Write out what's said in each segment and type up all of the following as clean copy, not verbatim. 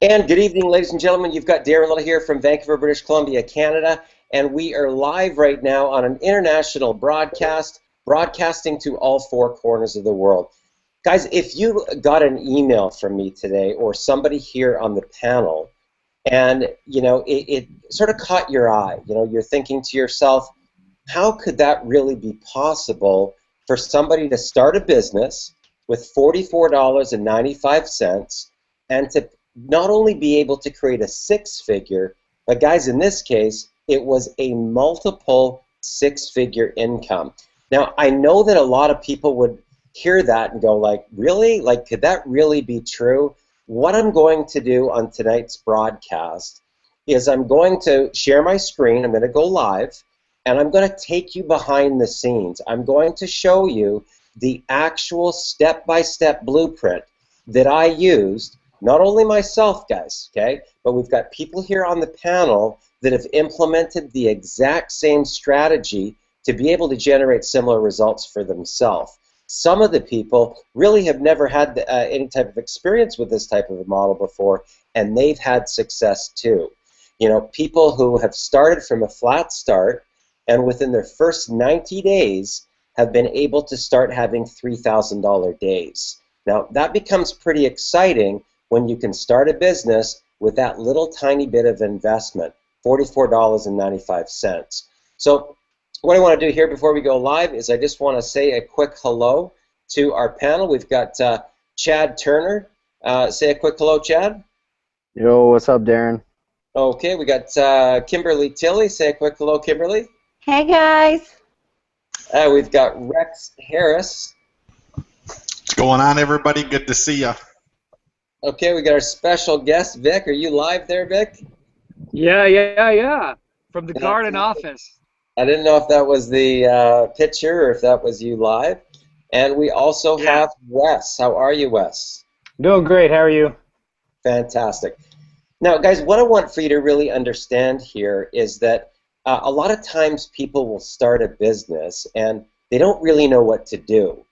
And good evening, ladies and gentlemen. You've got Darren Little here from Vancouver, British Columbia, Canada, and we are live right now on an international broadcast, broadcasting to all four corners of the world. Guys, if you got an email from me today or somebody here on the panel, and it sort of caught your eye, you're thinking to yourself, how could that really be possible for somebody to start a business with $44.95 and to not only be able to create a six-figure, but guys, in this case, it was a multiple six-figure income. Now, I know that a lot of people would hear that and go like, really? Like, could that really be true? What I'm going to do on tonight's broadcast is I'm going to share my screen. I'm going to go live, and I'm going to take you behind the scenes. I'm going to show you the actual step-by-step blueprint that I used. Not only myself, guys, okay, but we've got people here on the panel that have implemented the exact same strategy to be able to generate similar results for themselves. Some of the people really have never had any type of experience with this type of a model before, and they've had success too. People who have started from a flat start and within their first 90 days have been able to start having $3,000 days. Now, that becomes pretty exciting when you can start a business with that little tiny bit of investment, $44.95. So what I want to do here before we go live is I just want to say a quick hello to our panel. We've got Chad Turner. Say a quick hello, Chad. Yo, what's up, Darren? Okay, we got Kimberly Tilley. Say a quick hello, Kimberly. Hey, guys. We've got Rex Harris. What's going on, everybody? Good to see you. Okay, we got our special guest, Vic. Are you live there, Vic? Yeah. From the garden office. I didn't know if that was the picture or if that was you live. And we also have Wes. How are you, Wes? Doing great. How are you? Fantastic. Now, guys, what I want for you to really understand here is that a lot of times people will start a business and they don't really know what to do.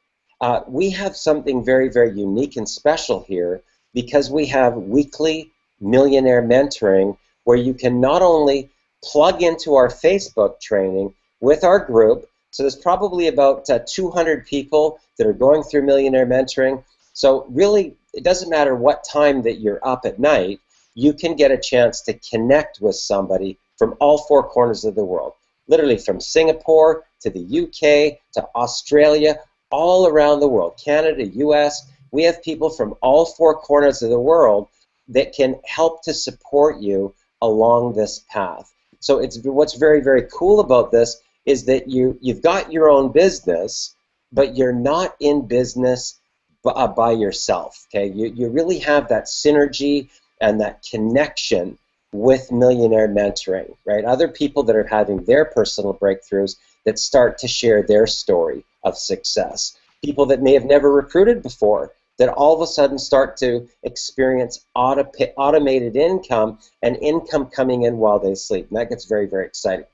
We have something very, very unique and special here, because we have weekly millionaire mentoring where you can not only plug into our Facebook training with our group. So there's probably about 200 people that are going through millionaire mentoring. So really, it doesn't matter what time that you're up at night, you can get a chance to connect with somebody from all four corners of the world. Literally from Singapore to the UK to Australia, all around the world, Canada, US. We have people from all four corners of the world that can help to support you along this path. So what's very, very cool about this is that you've got your own business, but you're not in business by yourself. Okay, you really have that synergy and that connection with millionaire mentoring, right? Other people that are having their personal breakthroughs that start to share their story of success. People that may have never recruited before that all of a sudden start to experience automated income and income coming in while they sleep. And that gets very, very exciting.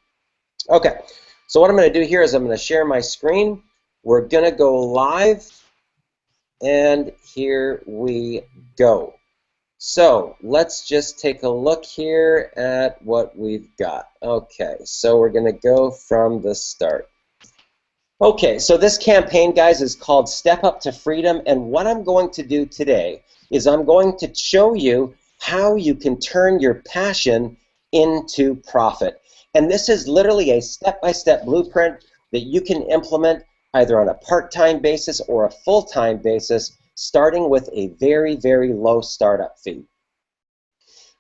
Okay, so what I'm going to do here is I'm going to share my screen. We're going to go live, and here we go. So let's just take a look here at what we've got. Okay, so we're going to go from the start. Okay, so this campaign, guys, is called Step Up to Freedom, and what I'm going to do today is I'm going to show you how you can turn your passion into profit. And this is literally a step-by-step blueprint that you can implement either on a part-time basis or a full-time basis, starting with a very, very low startup fee.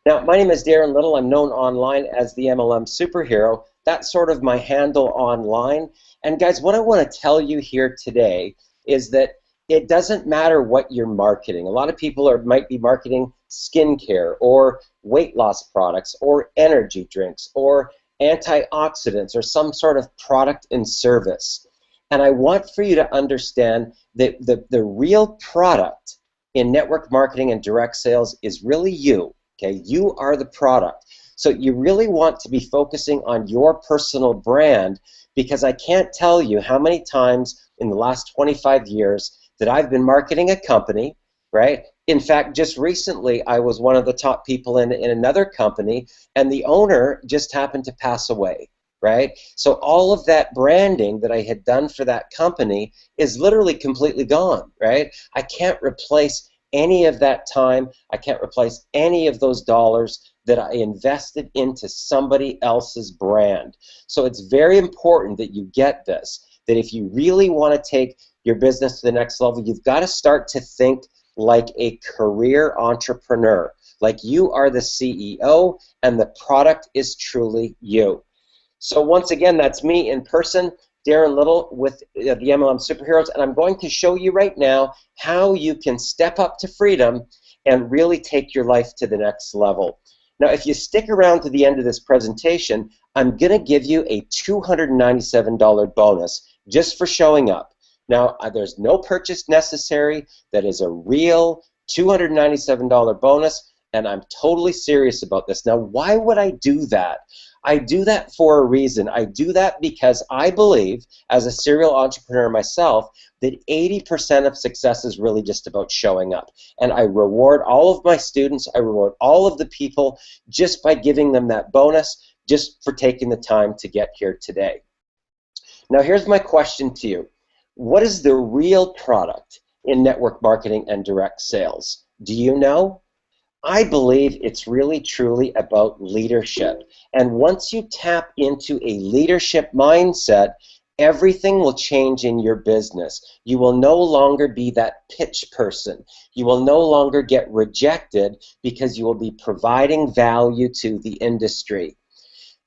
Now, my name is Darren Little. I'm known online as the MLM Superhero. That's sort of my handle online. And guys, what I want to tell you here today is that it doesn't matter what you're marketing. A lot of people might be marketing skincare or weight loss products or energy drinks or antioxidants or some sort of product and service. And I want for you to understand that the real product in network marketing and direct sales is really you. Okay, you are the product. So you really want to be focusing on your personal brand, because I can't tell you how many times in the last 25 years that I've been marketing a company, right? In fact, just recently, I was one of the top people in another company, and the owner just happened to pass away, right? So all of that branding that I had done for that company is literally completely gone, right? I can't replace any of that time. I can't replace any of those dollars that I invested into somebody else's brand. So it's very important that you get this, that if you really want to take your business to the next level, you've got to start to think like a career entrepreneur, like you are the CEO and the product is truly you. So once again, that's me in person, Darren Little with the MLM Superheroes, and I'm going to show you right now how you can step up to freedom and really take your life to the next level. Now, if you stick around to the end of this presentation, I'm going to give you a $297 bonus just for showing up. Now, there's no purchase necessary. That is a real $297 bonus, and I'm totally serious about this. Now, why would I do that? I do that for a reason. I do that because I believe, as a serial entrepreneur myself, that 80% of success is really just about showing up. And I reward all of my students, I reward all of the people just by giving them that bonus, just for taking the time to get here today. Now, here's my question to you. What is the real product in network marketing and direct sales? Do you know? I believe it's really truly about leadership. And once you tap into a leadership mindset, everything will change in your business. You will no longer be that pitch person. You will no longer get rejected because you will be providing value to the industry.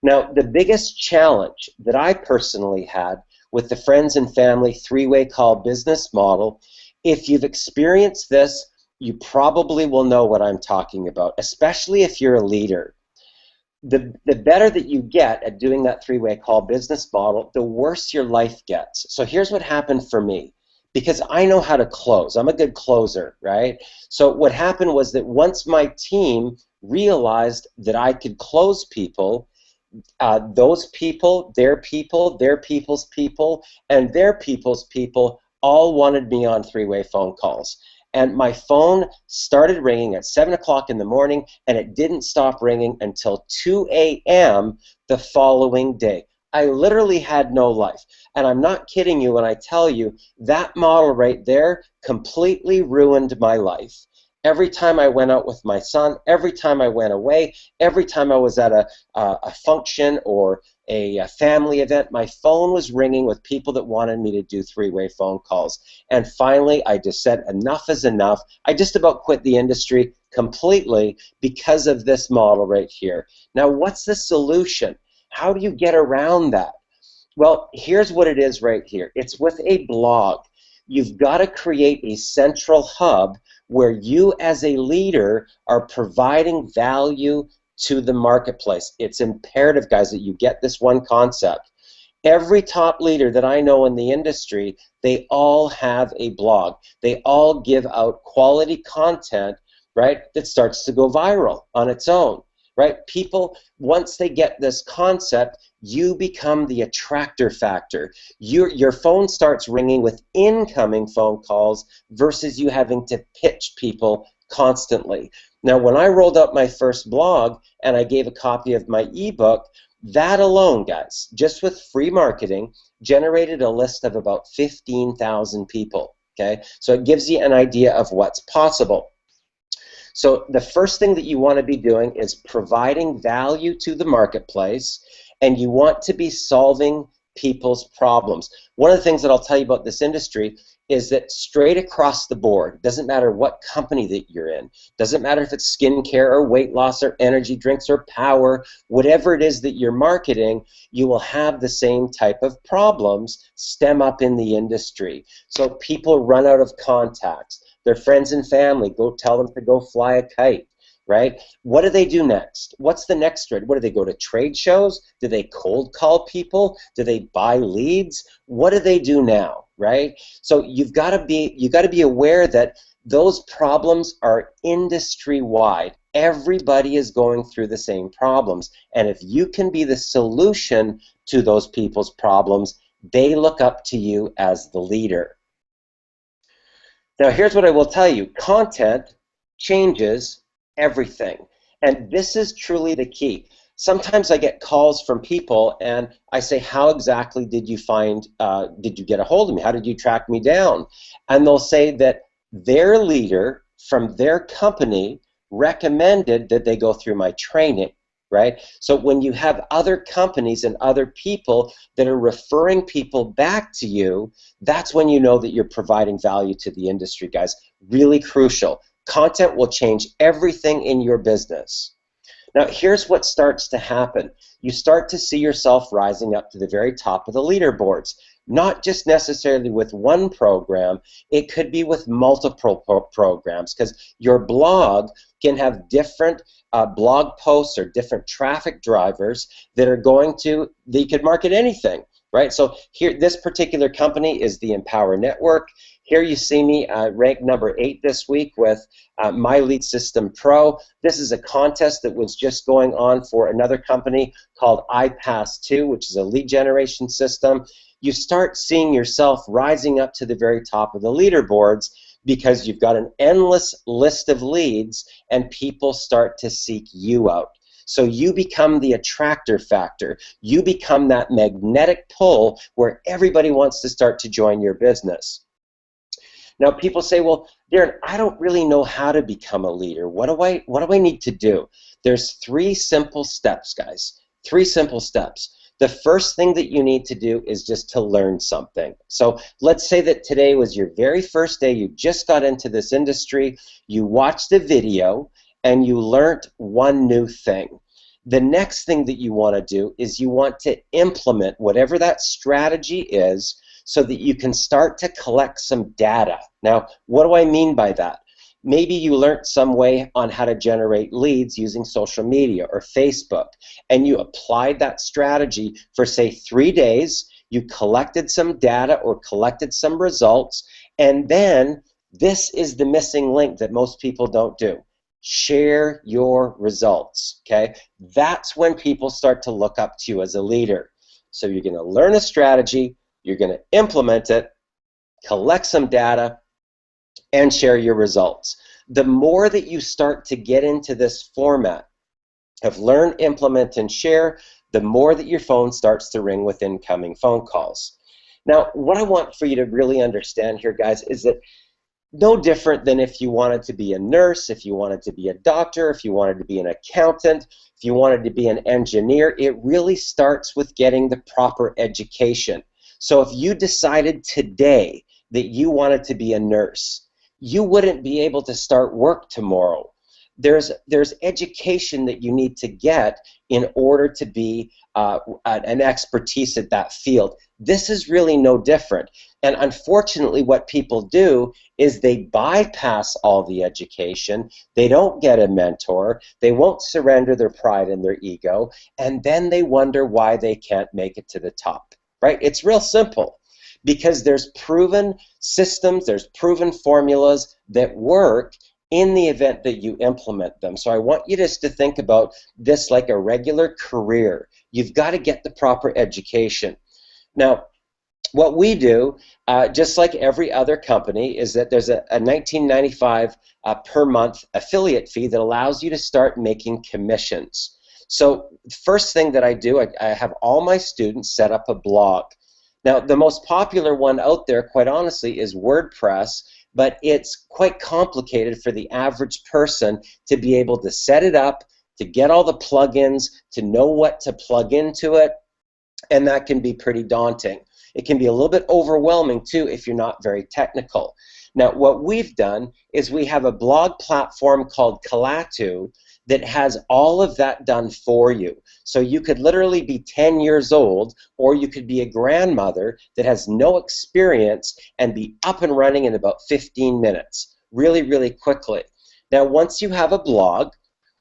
Now, the biggest challenge that I personally had with the friends and family three-way call business model, if you've experienced this, you probably will know what I'm talking about, especially if you're a leader. The better that you get at doing that three-way call business model, the worse your life gets. So here's what happened for me, because I know how to close. I'm a good closer, right? So what happened was that once my team realized that I could close people, those people, their people's people, and their people's people all wanted me on three-way phone calls. And my phone started ringing at 7 o'clock in the morning, and it didn't stop ringing until 2 a.m. the following day. I literally had no life. And I'm not kidding you when I tell you that model right there completely ruined my life. Every time I went out with my son, every time I went away, every time I was at a function or a family event, my phone was ringing with people that wanted me to do three-way phone calls. And finally, I just said, enough is enough. I just about quit the industry completely because of this model right here. Now, what's the solution? How do you get around that? Well, here's what it is right here. It's with a blog. You've got to create a central hub where you as a leader are providing value to the marketplace. It's imperative, guys, that you get this one concept. Every top leader that I know in the industry, they all have a blog. They all give out quality content, right, that starts to go viral on its own, right? People, once they get this concept, you become the attractor factor. Your phone starts ringing with incoming phone calls versus you having to pitch people constantly. Now, when I rolled out my first blog and I gave a copy of my ebook, that alone, guys, just with free marketing, generated a list of about 15,000 people, okay? So it gives you an idea of what's possible. So the first thing that you want to be doing is providing value to the marketplace, and you want to be solving people's problems. One of the things that I'll tell you about this industry is that straight across the board, doesn't matter what company that you're in, doesn't matter if it's skincare or weight loss or energy drinks or power, whatever it is that you're marketing, you will have the same type of problems stem up in the industry. So people run out of contacts. Their friends and family go tell them to go fly a kite, right? What do they do next? What's the next trade? What do they go to trade shows? Do they cold call people? Do they buy leads? What do they do now, right? So you've got to be aware that those problems are industry-wide. Everybody is going through the same problems, and if you can be the solution to those people's problems, they look up to you as the leader. Now, here's what I will tell you. Content changes everything. And this is truly the key. Sometimes I get calls from people and I say, how exactly did you did you get a hold of me? How did you track me down? And they'll say that their leader from their company recommended that they go through my training, right? So when you have other companies and other people that are referring people back to you, that's when you know that you're providing value to the industry, guys. Really crucial. Content will change everything in your business. Now, here's what starts to happen. You start to see yourself rising up to the very top of the leaderboards, not just necessarily with one program. It could be with multiple programs, because your blog can have different blog posts or different traffic drivers that are they could market anything, right? So here, this particular company is the Empower Network. Here you see me ranked number 8 this week with My Lead System Pro. This is a contest that was just going on for another company called iPass2, which is a lead generation system. You start seeing yourself rising up to the very top of the leaderboards because you've got an endless list of leads and people start to seek you out. So you become the attractor factor. You become that magnetic pull where everybody wants to start to join your business. Now people say, well, Darren, I don't really know how to become a leader. What do I need to do? There's 3 simple steps, guys. 3 simple steps. The first thing that you need to do is just to learn something. So let's say that today was your very first day. You just got into this industry. You watched a video and you learned one new thing. The next thing that you want to do is you want to implement whatever that strategy is so that you can start to collect some data. Now, what do I mean by that? Maybe you learned some way on how to generate leads using social media or Facebook, and you applied that strategy for, say, 3 days. You collected some data or collected some results, and then this is the missing link that most people don't do. Share your results, okay? That's when people start to look up to you as a leader. So you're going to learn a strategy, you're going to implement it, collect some data, and share your results. The more that you start to get into this format of learn, implement, and share, the more that your phone starts to ring with incoming phone calls. Now, what I want for you to really understand here, guys, is that no different than if you wanted to be a nurse, if you wanted to be a doctor, if you wanted to be an accountant, if you wanted to be an engineer, it really starts with getting the proper education. So if you decided today that you wanted to be a nurse, you wouldn't be able to start work tomorrow. There's education that you need to get in order to be an expertise at that field. This is really no different. And unfortunately, what people do is they bypass all the education. They don't get a mentor. They won't surrender their pride and their ego. And then they wonder why they can't make it to the top, right? It's real simple. Because there's proven systems, there's proven formulas that work in the event that you implement them. So I want you just to think about this like a regular career. You've got to get the proper education. Now, what we do, just like every other company, is that there's a $19.95 per month affiliate fee that allows you to start making commissions. So first thing that I do, I have all my students set up a blog. Now, the most popular one out there, quite honestly, is WordPress, but it's quite complicated for the average person to be able to set it up, to get all the plugins, to know what to plug into it, and that can be pretty daunting. It can be a little bit overwhelming, too, if you're not very technical. Now, what we've done is we have a blog platform called Kalatu that has all of that done for you. So you could literally be 10 years old, or you could be a grandmother that has no experience and be up and running in about 15 minutes, really, really quickly. Now, once you have a blog,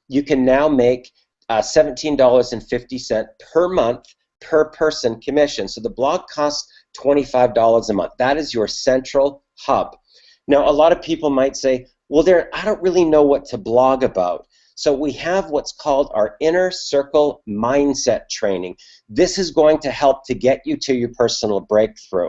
you can now make $17.50 per month per person commission. So the blog costs $25 a month. That is your central hub. Now, a lot of people might say, well, I don't really know what to blog about. So we have what's called our Inner Circle Mindset Training. This is going to help to get you to your personal breakthrough.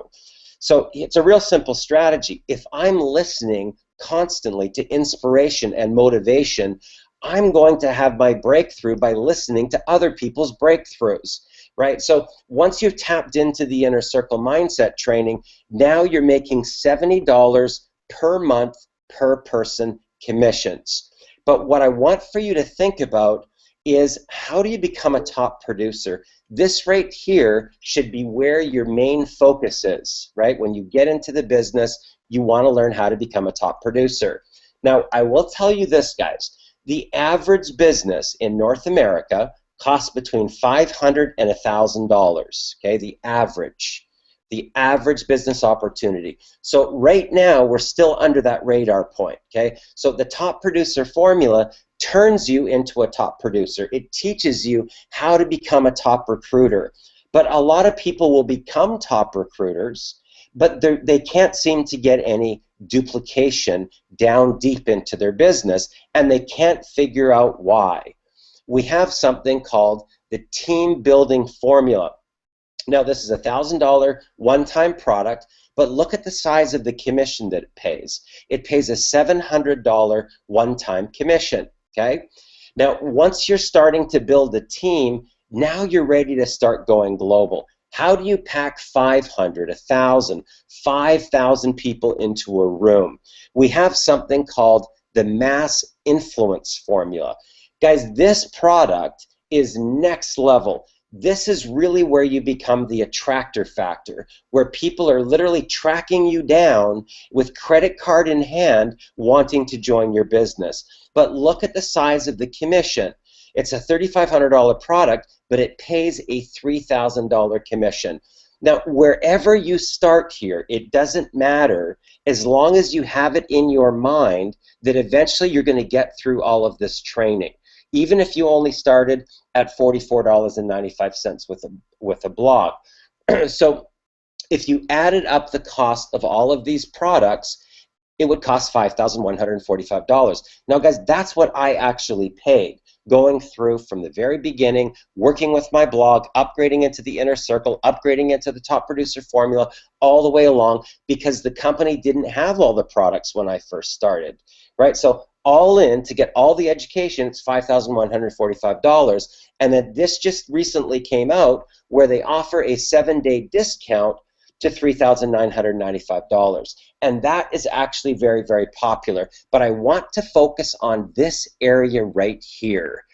So it's a real simple strategy. If I'm listening constantly to inspiration and motivation, I'm going to have my breakthrough by listening to other people's breakthroughs, right? So once you've tapped into the Inner Circle Mindset training, now you're making $70 per month per person commissions. But what I want for you to think about is, how do you become a top producer? This right here should be where your main focus is, right? When you get into the business, you want to learn how to become a top producer. Now, I will tell you this, guys. The average business in North America costs between $500 and $1,000, okay? The average business opportunity. So right now, we're still under that radar point, okay? So the top producer formula turns you into a top producer. It teaches you how to become a top recruiter. But a lot of people will become top recruiters, but they can't seem to get any duplication down deep into their business, and they can't figure out why. We have something called the team building formula. Now, this is a $1,000 one-time product, but look at the size of the commission that it pays. It pays a $700 one-time commission, okay? Now, once you're starting to build a team, now you're ready to start going global. How do you pack 500, 1,000, 5,000 people into a room? We have something called the mass influence formula. Guys, this product is next level. This is really where you become the attractor factor, where people are literally tracking you down with credit card in hand wanting to join your business. But look at the size of the commission. It's a $3,500 product, but it pays a $3,000 commission. Now, wherever you start here, it doesn't matter, as long as you have it in your mind that eventually you're going to get through all of this training. Even if you only started at $44.95 with a blog. So if you added up the cost of all of these products, it would cost $5,145. Now, guys, that's what I actually paid, going through from the very beginning, working with my blog, upgrading into the Inner Circle, upgrading into the top producer formula, all the way along, because the company didn't have all the products when I first started, right? So all in, to get all the education, it's $5,145. And then this just recently came out where they offer a 7-day discount to $3,995. And that is actually very, very popular. But I want to focus on this area right here.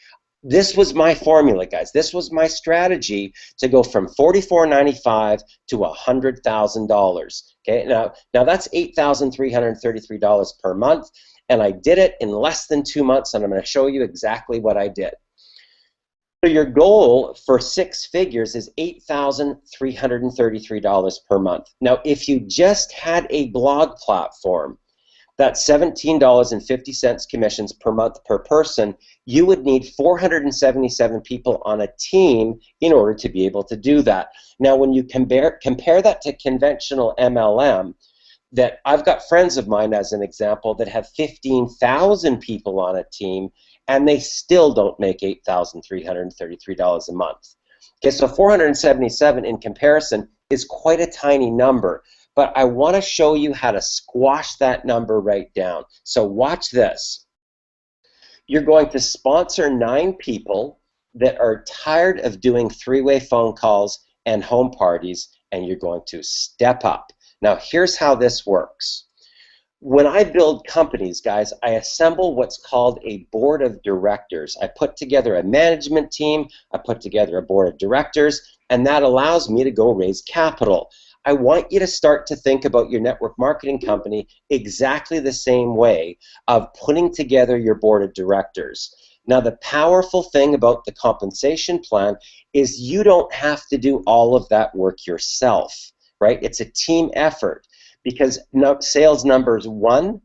This was my formula, guys. This was my strategy to go from $44.95 to $100,000. Okay, now that's $8,333 per month. And I did it in less than 2 months, and I'm going to show you exactly what I did. So your goal for 6 figures is $8,333 per month. Now, if you just had a blog platform, that's $17.50 commissions per month per person, you would need 477 people on a team in order to be able to do that. Now, when you compare that to conventional MLM, that I've got friends of mine, as an example, that have 15,000 people on a team, and they still don't make $8,333 a month. Okay, so 477 in comparison is quite a tiny number, but I want to show you how to squash that number right down. So watch this. You're going to sponsor 9 people that are tired of doing 3-way phone calls and home parties, and you're going to step up. Now, here's how this works. When I build companies, guys, I assemble what's called a board of directors. I put together a management team, I put together a board of directors, and that allows me to go raise capital. I want you to start to think about your network marketing company exactly the same way of putting together your board of directors. Now, the powerful thing about the compensation plan is you don't have to do all of that work yourself. Right? It's a team effort, because sales numbers 1,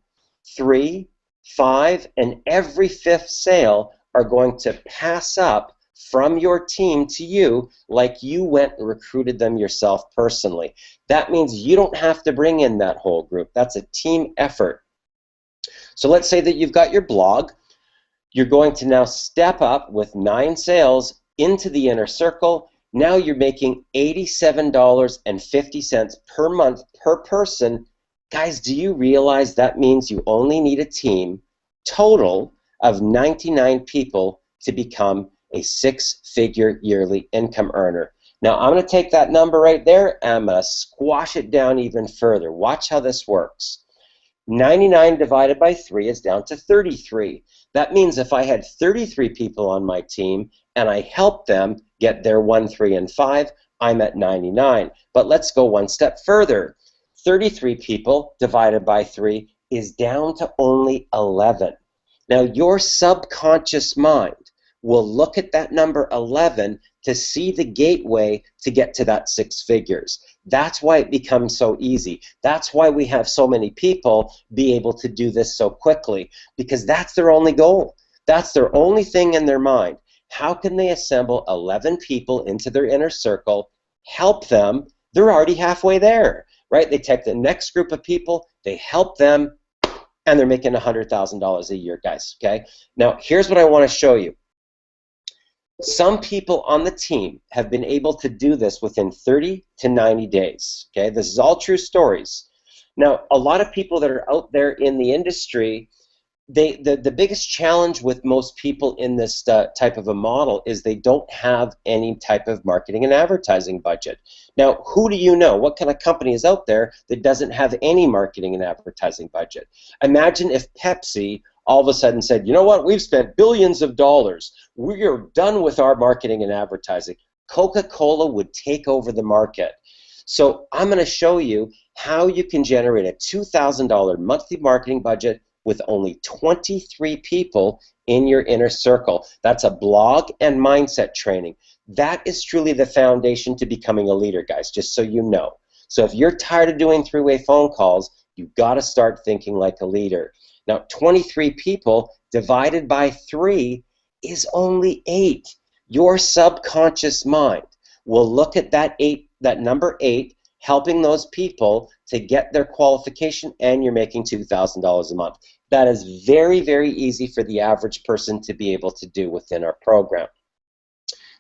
3, 5, and every 5th sale are going to pass up from your team to you like you went and recruited them yourself personally. That means you don't have to bring in that whole group. That's a team effort. So let's say that you've got your blog. You're going to now step up with 9 sales into the Inner Circle. Now you're making $87.50 per month per person. Guys, do you realize that means you only need a team total of 99 people to become a six-figure yearly income earner? Now, I'm going to take that number right there and I'm going to squash it down even further. Watch how this works. 99 divided by 3 is down to 33. That means if I had 33 people on my team and I helped them get their 1, 3, and 5, I'm at 99. But let's go one step further. 33 people divided by 3 is down to only 11. Now, your subconscious mind will look at that number 11 to see the gateway to get to that 6 figures. That's why it becomes so easy. That's why we have so many people be able to do this so quickly, because that's their only goal. That's their only thing in their mind. How can they assemble 11 people into their inner circle, help them? They're already halfway there, right? They take the next group of people, they help them, and they're making $100,000 a year, guys, okay? Now, here's what I want to show you. Some people on the team have been able to do this within 30 to 90 days. Okay, this is all true stories. Now, a lot of people that are out there in the industry, the biggest challenge with most people in this type of a model is they don't have any type of marketing and advertising budget. Now, who do you know? What kind of company is out there that doesn't have any marketing and advertising budget? Imagine if Pepsi all of a sudden said, you know what, we've spent billions of dollars. We are done with our marketing and advertising. Coca-Cola would take over the market. So I'm going to show you how you can generate a $2,000 monthly marketing budget with only 23 people in your inner circle. That's a blog and mindset training. That is truly the foundation to becoming a leader, guys, just so you know. So if you're tired of doing three-way phone calls, you've got to start thinking like a leader. Now, 23 people divided by 3 is only 8. Your subconscious mind will look at that number 8, helping those people to get their qualification, and you're making $2,000 a month. That is very, very easy for the average person to be able to do within our program.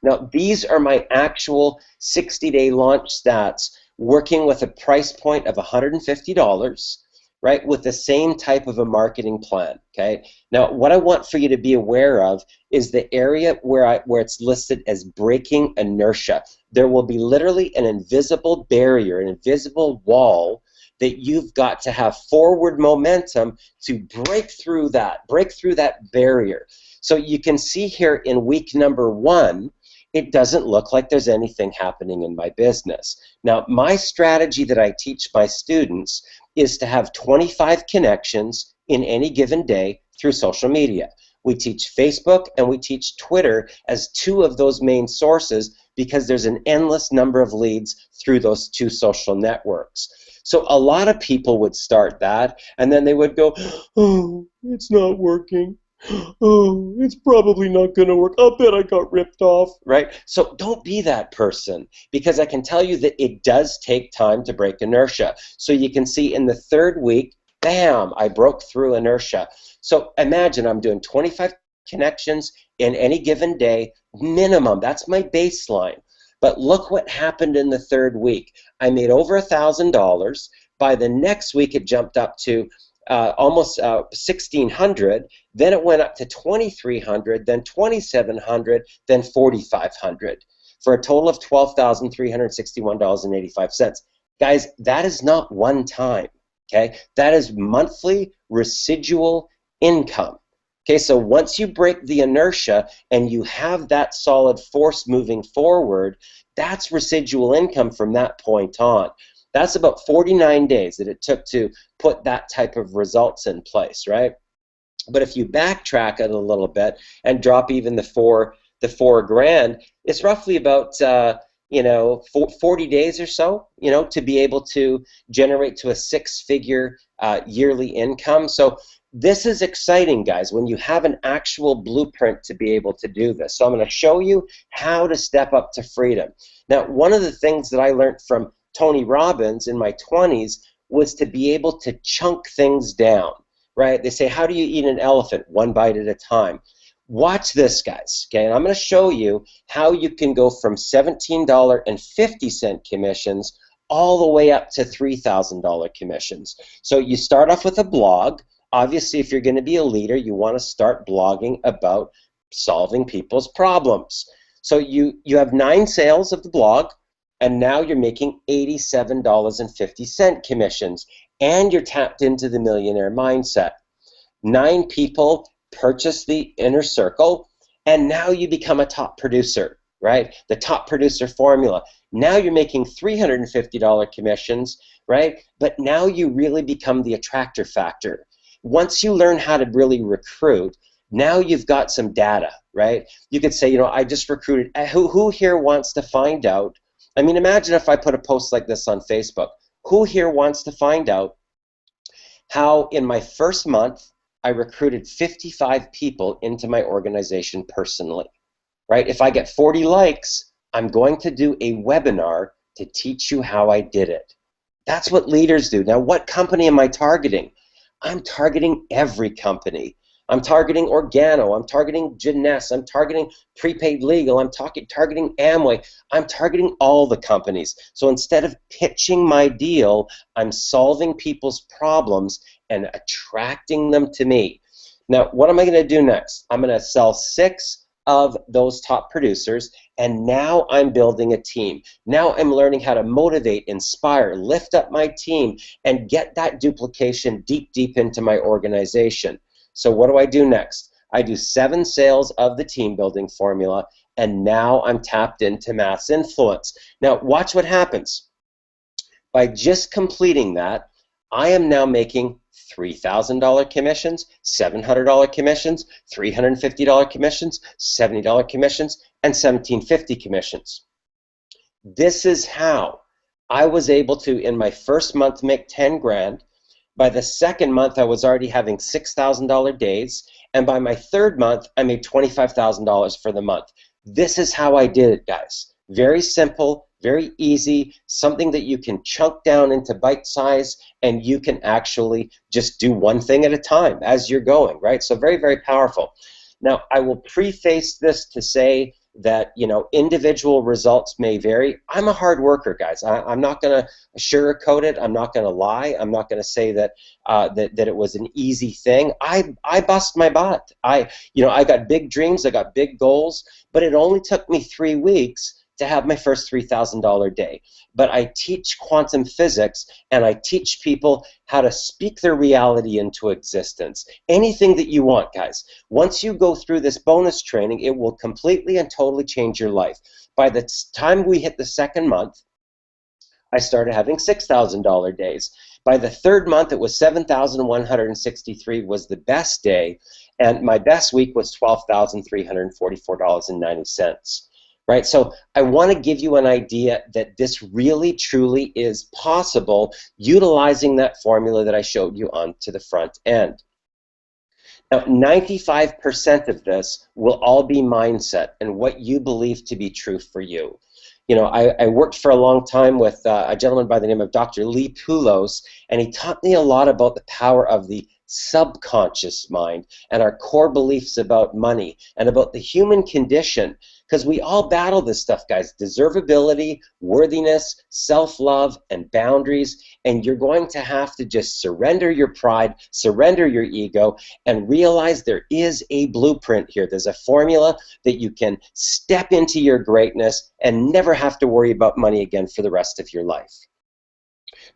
Now, these are my actual 60-day launch stats, working with a price point of $150. Right, with the same type of a marketing plan. Okay. Now, what I want for you to be aware of is the area where it's listed as breaking inertia. There will be literally an invisible barrier, an invisible wall that you've got to have forward momentum to break through that barrier. So you can see here in week number 1, it doesn't look like there's anything happening in my business. Now, my strategy that I teach my students is to have 25 connections in any given day through social media. We teach Facebook and we teach Twitter as 2 of those main sources because there's an endless number of leads through those 2 social networks. So a lot of people would start that and then they would go, oh, it's not working. Oh, it's probably not going to work. I'll bet I got ripped off, right? So don't be that person, because I can tell you that it does take time to break inertia. So you can see in the 3rd week, bam, I broke through inertia. So imagine I'm doing 25 connections in any given day, minimum. That's my baseline. But look what happened in the 3rd week. I made over $1,000. By the next week, it jumped up to almost 1,600, then it went up to 2,300, then 2,700, then 4,500, for a total of $12,361.85. Guys, that is not one time, okay? That is monthly residual income. Okay, so once you break the inertia and you have that solid force moving forward, that's residual income from that point on. That's about 49 days that it took to put that type of results in place, right? But if you backtrack it a little bit and drop even the four grand, it's roughly about 40 days or so, to be able to generate to a 6-figure yearly income. So this is exciting, guys, when you have an actual blueprint to be able to do this. So I'm going to show you how to step up to freedom. Now, one of the things that I learned from Tony Robbins in my 20s was to be able to chunk things down, right? They say, how do you eat an elephant? 1 bite at a time. Watch this, guys, okay? And I'm going to show you how you can go from $17.50 commissions all the way up to $3,000 commissions. So you start off with a blog. Obviously, if you're going to be a leader, you want to start blogging about solving people's problems. So you have 9 sales of the blog, and now you're making $87.50 commissions, and you're tapped into the millionaire mindset. 9 people purchase the inner circle, and now you become a top producer, right? The top producer formula. Now you're making $350 commissions, right? But now you really become the attractor factor. Once you learn how to really recruit, now you've got some data, right? You could say, you know, I just recruited. Who here wants to find out? I mean, imagine if I put a post like this on Facebook. Who here wants to find out how in my first month I recruited 55 people into my organization personally, right? If I get 40 likes, I'm going to do a webinar to teach you how I did it. That's what leaders do. Now, what company am I targeting? I'm targeting every company. I'm targeting Organo. I'm targeting Jeunesse. I'm targeting Prepaid Legal. I'm targeting Amway. I'm targeting all the companies. So instead of pitching my deal, I'm solving people's problems and attracting them to me. Now, what am I going to do next? I'm going to sell 6 of those top producers, and now I'm building a team. Now I'm learning how to motivate, inspire, lift up my team, and get that duplication deep, deep into my organization. So what do I do next? I do 7 sales of the team building formula, and now I'm tapped into mass influence. Now watch what happens. By just completing that, I am now making $3,000 commissions, $700 commissions, $350 commissions, $70 commissions, and $1,750 commissions. This is how I was able to, in my first month, make 10 grand. By the second month, I was already having $6,000 days, and by my third month, I made $25,000 for the month. This is how I did it, guys. Very simple, very easy, something that you can chunk down into bite size, and you can actually just do one thing at a time as you're going, right? So very, very powerful. Now, I will preface this to say that, you know, individual results may vary. I'm a hard worker, guys. I'm not going to sugarcoat it. I'm not going to lie. I'm not going to say that, that it was an easy thing. I bust my butt. I got big dreams. I got big goals, but it only took me 3 weeks to have my first $3,000 day. But I teach quantum physics, and I teach people how to speak their reality into existence. Anything that you want, guys. Once you go through this bonus training, it will completely and totally change your life. By the time we hit the second month, I started having $6,000 days. By the third month, it was 7,163 was the best day, and my best week was $12,344.90. Right, so I want to give you an idea that this really, truly is possible utilizing that formula that I showed you onto the front end. Now, 95% of this will all be mindset and what you believe to be true for you. You know, I worked for a long time with a gentleman by the name of Dr. Lee Poulos, and he taught me a lot about the power of the subconscious mind and our core beliefs about money and about the human condition, because we all battle this stuff, guys. Deservability, worthiness, self-love, and boundaries, and you're going to have to just surrender your pride, surrender your ego, and realize there is a blueprint here. There's a formula that you can step into your greatness and never have to worry about money again for the rest of your life.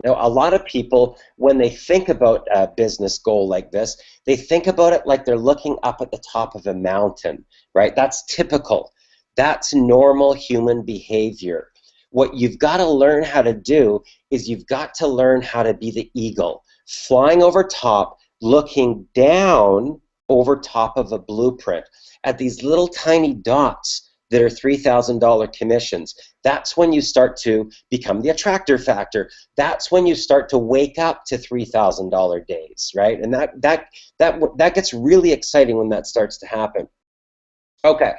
Now, a lot of people, when they think about a business goal like this, they think about it like they're looking up at the top of a mountain, right? That's typical. That's normal human behavior. What you've got to learn how to do is you've got to learn how to be the eagle, flying over top, looking down over top of a blueprint at these little tiny dots that are $3,000 commissions. That's when you start to become the attractor factor. That's when you start to wake up to $3,000 days, right? And that gets really exciting when that starts to happen. Okay,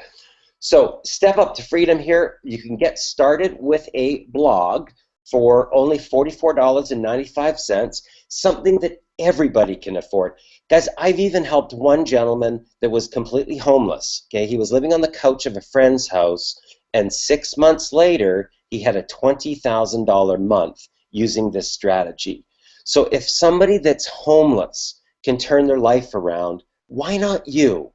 so step up to freedom here. You can get started with a blog for only $44.95, something that everybody can afford. Guys, I've even helped one gentleman that was completely homeless. Okay, he was living on the couch of a friend's house, and 6 months later, he had a $20,000 month using this strategy. So if somebody that's homeless can turn their life around, why not you?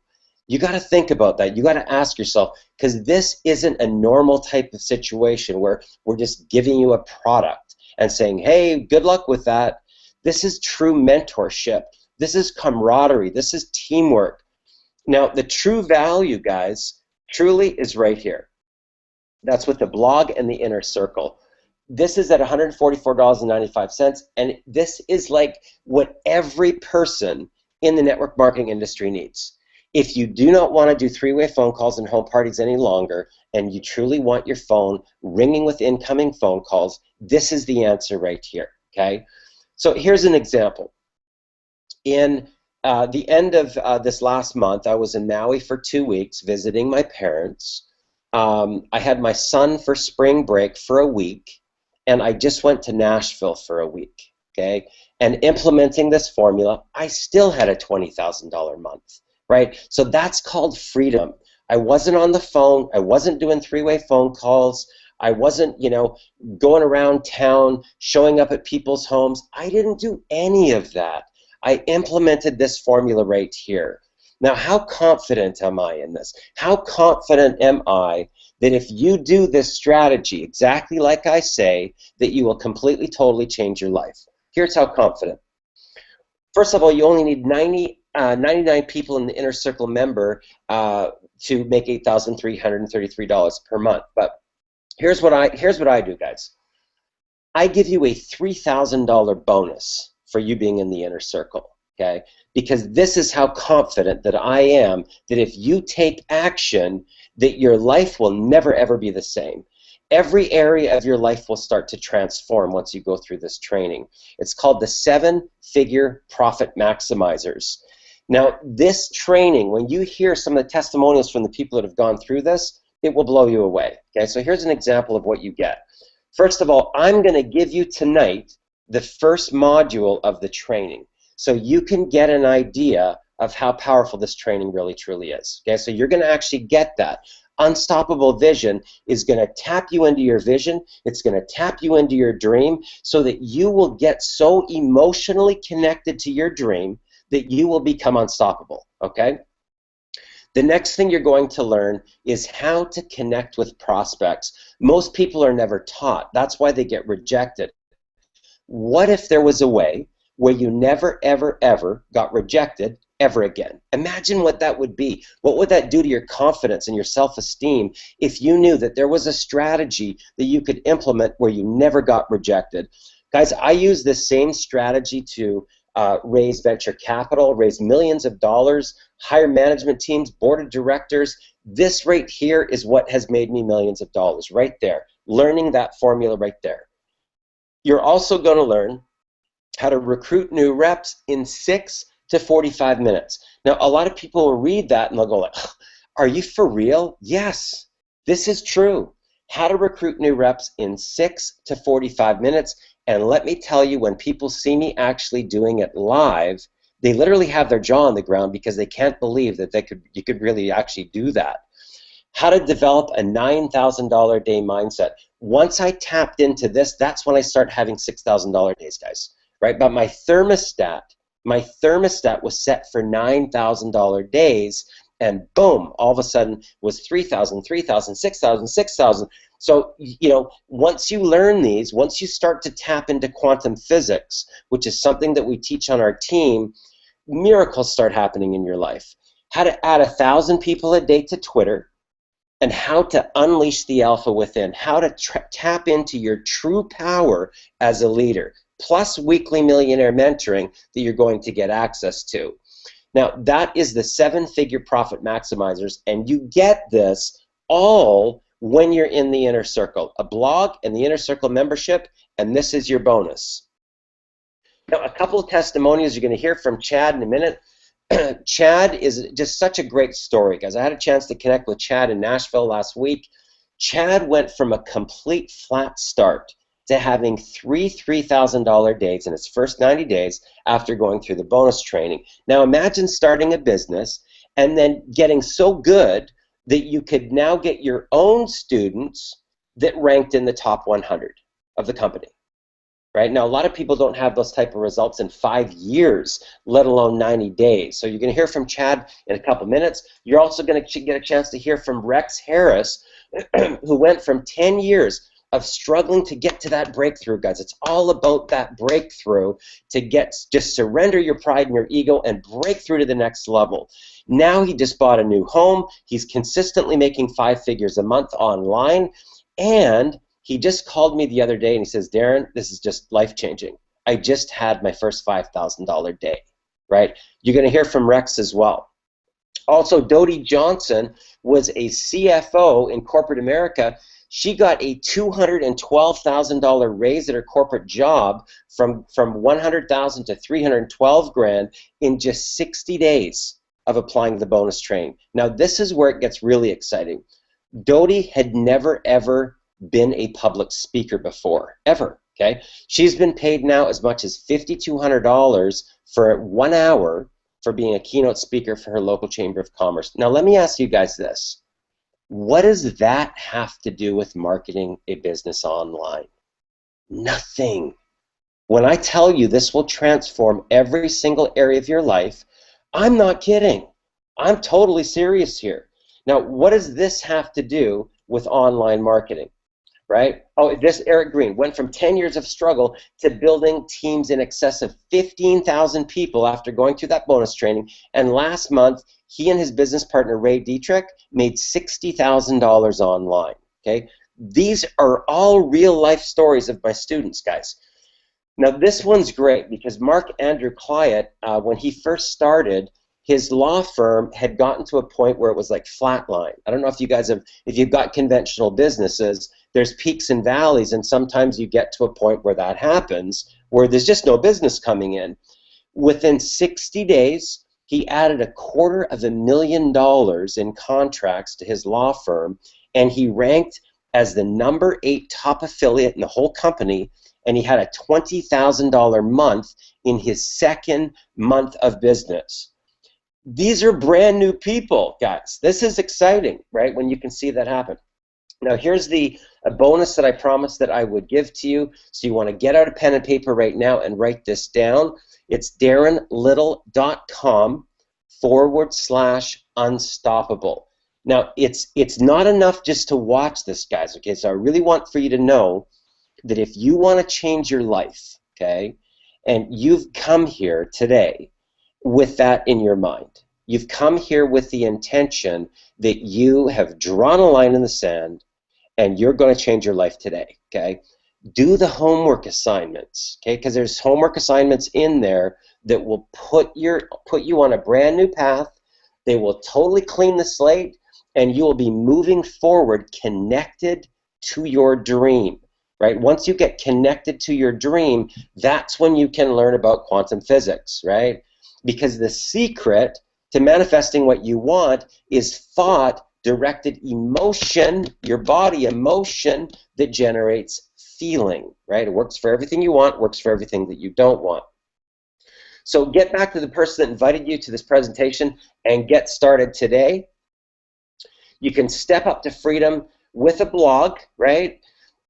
You got to think about that. You got to ask yourself, because this isn't a normal type of situation where we're just giving you a product and saying, hey, good luck with that. This is true mentorship. This is camaraderie. This is teamwork. Now, the true value, guys, truly is right here. That's with the blog and the inner circle. This is at $144.95, and this is like what every person in the network marketing industry needs. If you do not want to do three-way phone calls and home parties any longer, and you truly want your phone ringing with incoming phone calls, this is the answer right here, okay? So here's an example. In the end of this last month, I was in Maui for 2 weeks visiting my parents. I had my son for spring break for a week, and I just went to Nashville for a week, okay? And implementing this formula, I still had a $20,000 month, right? So that's called freedom. I wasn't on the phone. I wasn't doing three-way phone calls. I wasn't, going around town, showing up at people's homes. I didn't do any of that. I implemented this formula right here. Now, how confident am I in this? How confident am I that if you do this strategy exactly like I say, that you will completely, totally change your life? Here's how confident. First of all, you only need 99 people in the Inner Circle member to make $8,333 per month. But here's what I do, guys. I give you a $3,000 bonus for you being in the Inner Circle, okay? Because this is how confident that I am that if you take action, that your life will never, ever be the same. Every area of your life will start to transform once you go through this training. It's called the 7-Figure Profit Maximizers. Now, this training, when you hear some of the testimonials from the people that have gone through this, it will blow you away. Okay, so here's an example of what you get. First of all, I'm going to give you tonight the first module of the training, so you can get an idea of how powerful this training really truly is. Okay, so you're going to actually get that. Unstoppable Vision is going to tap you into your vision. It's going to tap you into your dream so that you will get so emotionally connected to your dream that you will become unstoppable. Okay? The next thing you're going to learn is how to connect with prospects. Most people are never taught. That's why they get rejected. What if there was a way where you never, ever, ever got rejected ever again? Imagine what that would be. What would that do to your confidence and your self-esteem if you knew that there was a strategy that you could implement where you never got rejected? Guys, I use this same strategy to raise venture capital, raise millions of dollars, hire management teams, board of directors. This right here is what has made me millions of dollars, right there. Learning that formula right there. You're also going to learn how to recruit new reps in 6 to 45 minutes. Now, a lot of people will read that and they'll go like, are you for real? Yes, this is true. How to recruit new reps in 6 to 45 minutes. And let me tell you, when people see me actually doing it live, they literally have their jaw on the ground because they can't believe that you could really actually do that. How to develop a $9,000 a day mindset. Once I tapped into this, that's when I start having $6,000 days, guys. Right? But my thermostat was set for $9,000 days, and boom, all of a sudden was 3,000, 3,000, 6,000, 6,000. So, once you learn these, once you start to tap into quantum physics, which is something that we teach on our team, miracles start happening in your life. How to add 1,000 people a day to Twitter, and how to unleash the alpha within, how to tap into your true power as a leader, plus weekly millionaire mentoring that you're going to get access to. Now, that is the 7-Figure Profit Maximizers, and you get this all when you're in the Inner Circle. A blog and the Inner Circle membership, and this is your bonus. Now, a couple of testimonials you're going to hear from Chad in a minute. Chad is just such a great story, guys. I had a chance to connect with Chad in Nashville last week. Chad went from a complete flat start. to having three $3,000 days in its first 90 days after going through the bonus training. Now imagine starting a business and then getting so good that you could now get your own students that ranked in the top 100 of the company. Right? Now, a lot of people don't have those type of results in 5 years, let alone 90 days. So you're going to hear from Chad in a couple minutes. You're also going to get a chance to hear from Rex Harris, who went from 10 years of struggling to get to that breakthrough, guys. It's all about that breakthrough to just surrender your pride and your ego and break through to the next level. Now he just bought a new home. He's consistently making 5 figures a month online, and he just called me the other day and he says, Darren, this is just life-changing. I just had my first $5,000 day, right? You're going to hear from Rex as well. Also, Dodie Johnson was a CFO in corporate America. She got a $212,000 raise at her corporate job from $100,000 to $312,000 in just 60 days of applying the bonus training. Now, this is where it gets really exciting. Dodie had never, ever been a public speaker before, ever, okay? She's been paid now as much as $5,200 for 1 hour for being a keynote speaker for her local Chamber of Commerce. Now, let me ask you guys this. What does that have to do with marketing a business online? Nothing. When I tell you this will transform every single area of your life, I'm not kidding. I'm totally serious here. Now, what does this have to do with online marketing? Right? Oh, this Eric Green went from 10 years of struggle to building teams in excess of 15,000 people after going through that bonus training. And last month, he and his business partner, Ray Dietrich, made $60,000 online. Okay? These are all real life stories of my students, guys. Now, this one's great because Mark Andrew Clyott, when he first started, his law firm had gotten to a point where it was like flatline. I don't know if you guys have, if you've got conventional businesses, there's peaks and valleys, and sometimes you get to a point where that happens, where there's just no business coming in. Within 60 days, he added $250,000 in contracts to his law firm, and he ranked as the #8 top affiliate in the whole company, and he had a $20,000 month in his second month of business. These are brand new people, guys. This is exciting, right, when you can see that happen. Now, here's a bonus that I promised that I would give to you. So you want to get out a pen and paper right now and write this down. It's darrenlittle.com/unstoppable. Now, it's not enough just to watch this, guys, okay? So I really want for you to know that if you want to change your life, okay, and you've come here today with that in your mind. You've come here with the intention that you have drawn a line in the sand and you're going to change your life today, okay? Do the homework assignments, okay? Because there's homework assignments in there that will put you on a brand new path. They will totally clean the slate, and you will be moving forward connected to your dream, right? Once you get connected to your dream, that's when you can learn about quantum physics, right? Because the secret to manifesting what you want is thought-directed emotion, your body emotion that generates feeling, right? It works for everything you want, works for everything that you don't want. So get back to the person that invited you to this presentation and get started today. You can step up to freedom with a blog, right,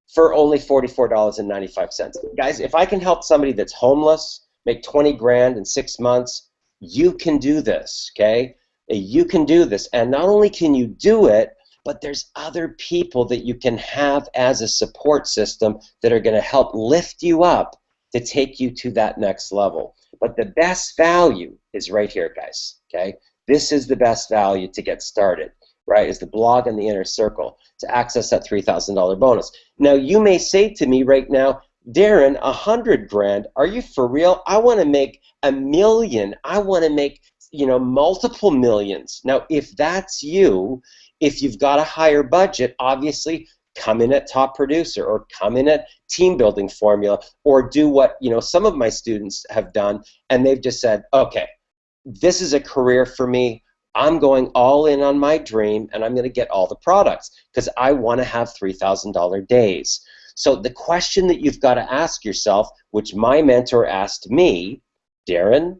for only $44.95. Guys, if I can help somebody that's homeless make 20 grand in 6 months, you can do this, okay? You can do this, and not only can you do it, but there's other people that you can have as a support system that are going to help lift you up to take you to that next level. But the best value is right here, guys, okay? This is the best value to get started, right, is the blog and the inner circle to access that $3,000 bonus. Now, you may say to me right now, Darren, 100 grand, are you for real? I want to make $1 million. I want to make, multiple millions. Now, if that's you, if you've got a higher budget, obviously come in at top producer or come in at team building formula or do what, some of my students have done, and they've just said, okay, this is a career for me. I'm going all in on my dream, and I'm going to get all the products because I want to have $3,000 days. So the question that you've got to ask yourself, which my mentor asked me, Darren,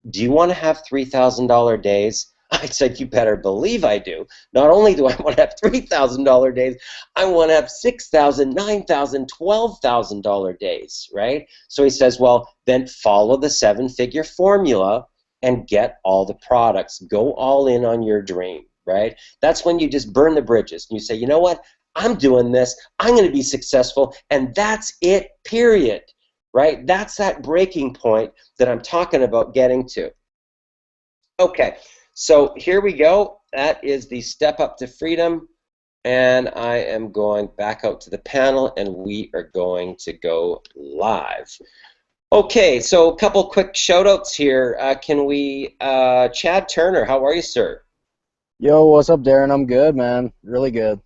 do you want to have $3,000 days? I said, you better believe I do. Not only do I want to have $3,000 days, I want to have $6,000, $9,000, $12,000 days, right? So he says, well, then follow the 7-figure formula and get all the products. Go all in on your dream, right? That's when you just burn the bridges. And you say, you know what? I'm doing this. I'm going to be successful, and that's it, period, right? That's that breaking point that I'm talking about getting to. Okay. So here we go. That is the Step Up to Freedom, and I am going back out to the panel, and we are going to go live. Okay, so a couple quick shout-outs here. Can we, Chad Turner, how are you, sir? Yo, what's up, Darren? I'm good, man. Really good.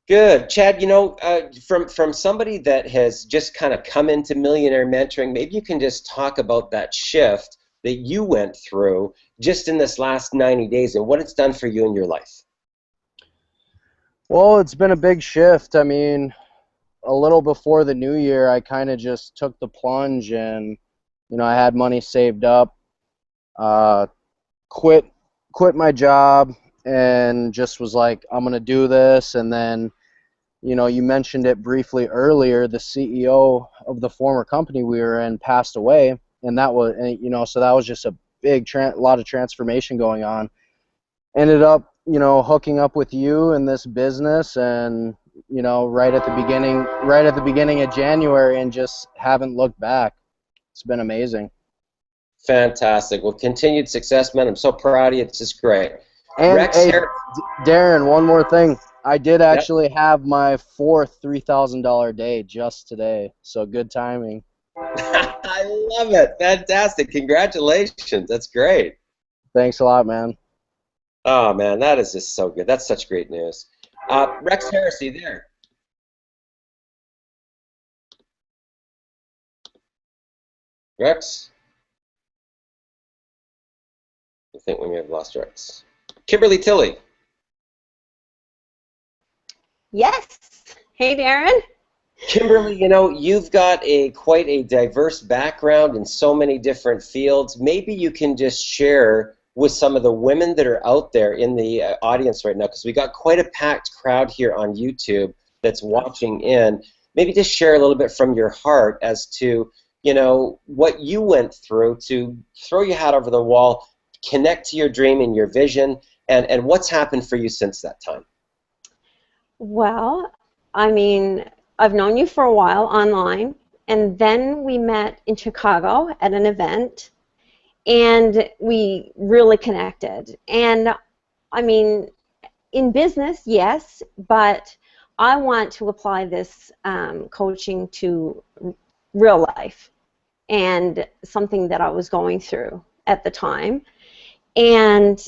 Good. Chad, you know, from somebody that has just kind of come into millionaire mentoring, maybe you can just talk about that shift that you went through just in this last 90 days and what it's done for you in your life. Well, it's been a big shift. I mean, a little before the new year, I kind of just took the plunge and, you know, I had money saved up, quit my job and just was like, I'm going to do this. And then, you know, you mentioned it briefly earlier, the CEO of the former company we were in passed away. And that was, you know, so that was just a big, lot of transformation going on. Ended up, you know, hooking up with you in this business, and you know, right at the beginning of January, and just haven't looked back. It's been amazing. Fantastic. Well, continued success, man. I'm so proud of you. It's just great. And Rex, hey, Darren, one more thing. I did actually have my 4th $3,000 day just today, so good timing. I love it. Fantastic. Congratulations. That's great. Thanks a lot, man. Oh, man, that is just so good. That's such great news. Rex Harris, are you there? Rex? I think we may have lost Rex. Kimberly Tilley. Yes. Hey, Darren. Kimberly, you know, you've got quite a diverse background in so many different fields. Maybe you can just share with some of the women that are out there in the audience right now, because we got quite a packed crowd here on YouTube that's watching in. Maybe just share a little bit from your heart as to, you know, what you went through to throw your hat over the wall, connect to your dream and your vision, and what's happened for you since that time. Well, I mean, I've known you for a while online, and then we met in Chicago at an event, and we really connected. And I mean, in business, yes, but I want to apply this coaching to real life and something that I was going through at the time. And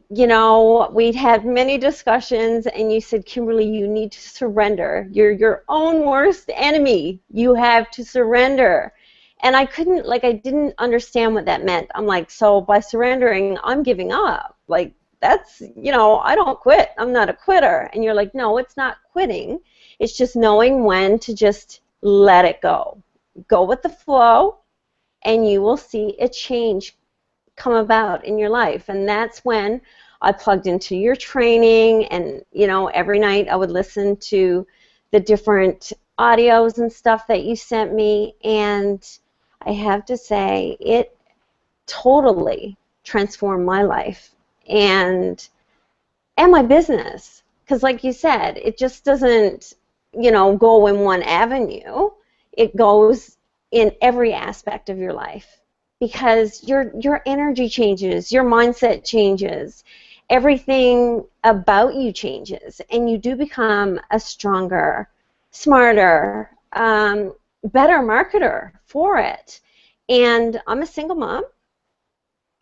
you know, we'd had many discussions, and you said, Kimberly, you need to surrender. You're your own worst enemy. You have to surrender. And I couldn't, like, I didn't understand what that meant. I'm like, so by surrendering, I'm giving up. Like, that's, you know, I don't quit. I'm not a quitter. And you're like, no, it's not quitting. It's just knowing when to just let it go. Go with the flow, and you will see a change come about in your life. And that's when I plugged into your training, and you know, every night I would listen to the different audios and stuff that you sent me, and I have to say it totally transformed my life and my business, because like you said, it just doesn't, you know, go in one avenue. It goes in every aspect of your life, because your energy changes, your mindset changes, everything about you changes, and you do become a stronger, smarter, better marketer for it. And I'm a single mom,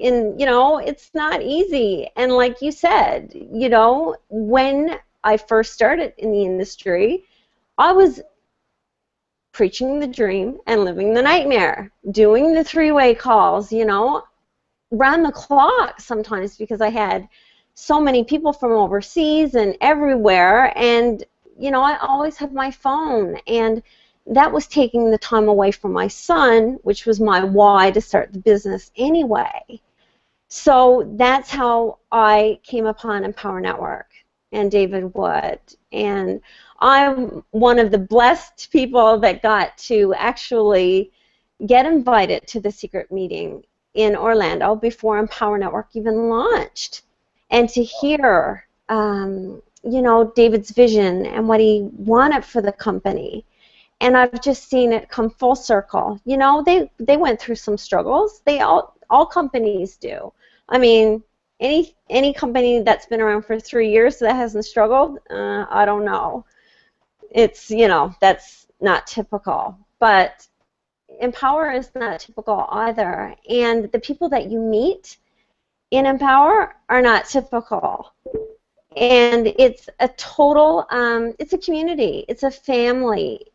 and you know, it's not easy. And like you said, you know, when I first started in the industry, I was preaching the dream and living the nightmare, doing the three-way calls, you know, round the clock sometimes, because I had so many people from overseas and everywhere, and you know, I always had my phone, and that was taking the time away from my son, which was my why to start the business anyway. So that's how I came upon Empower Network and David Wood. And I'm one of the blessed people that got to actually get invited to the secret meeting in Orlando before Empower Network even launched. And to hear, you know, David's vision and what he wanted for the company. And I've just seen it come full circle. You know, they went through some struggles. They all companies do. I mean, any company that's been around for 3 years that hasn't struggled, I don't know. It's, you know, that's not typical. But Empower is not typical either. And the people that you meet in Empower are not typical. And it's a total, it's a community. It's a family.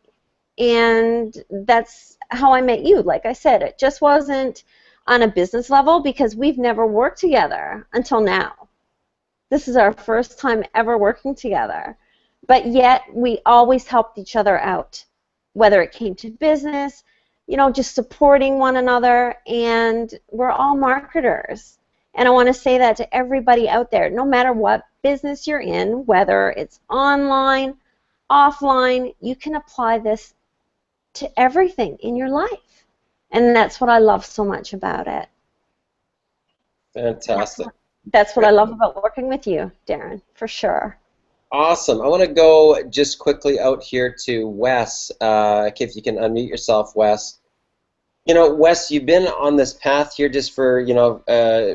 And that's how I met you. Like I said, it just wasn't on a business level because we've never worked together until now. This is our first time ever working together. But yet we always helped each other out, whether it came to business, you know, just supporting one another, and we're all marketers. And I want to say that to everybody out there, no matter what business you're in, whether it's online, offline, you can apply this to everything in your life. And that's what I love so much about it. Fantastic. That's what I love about working with you, Darren, for sure. Awesome. I want to go just quickly out here to Wes. If you can unmute yourself, Wes. You know, Wes, you've been on this path here just for, you know,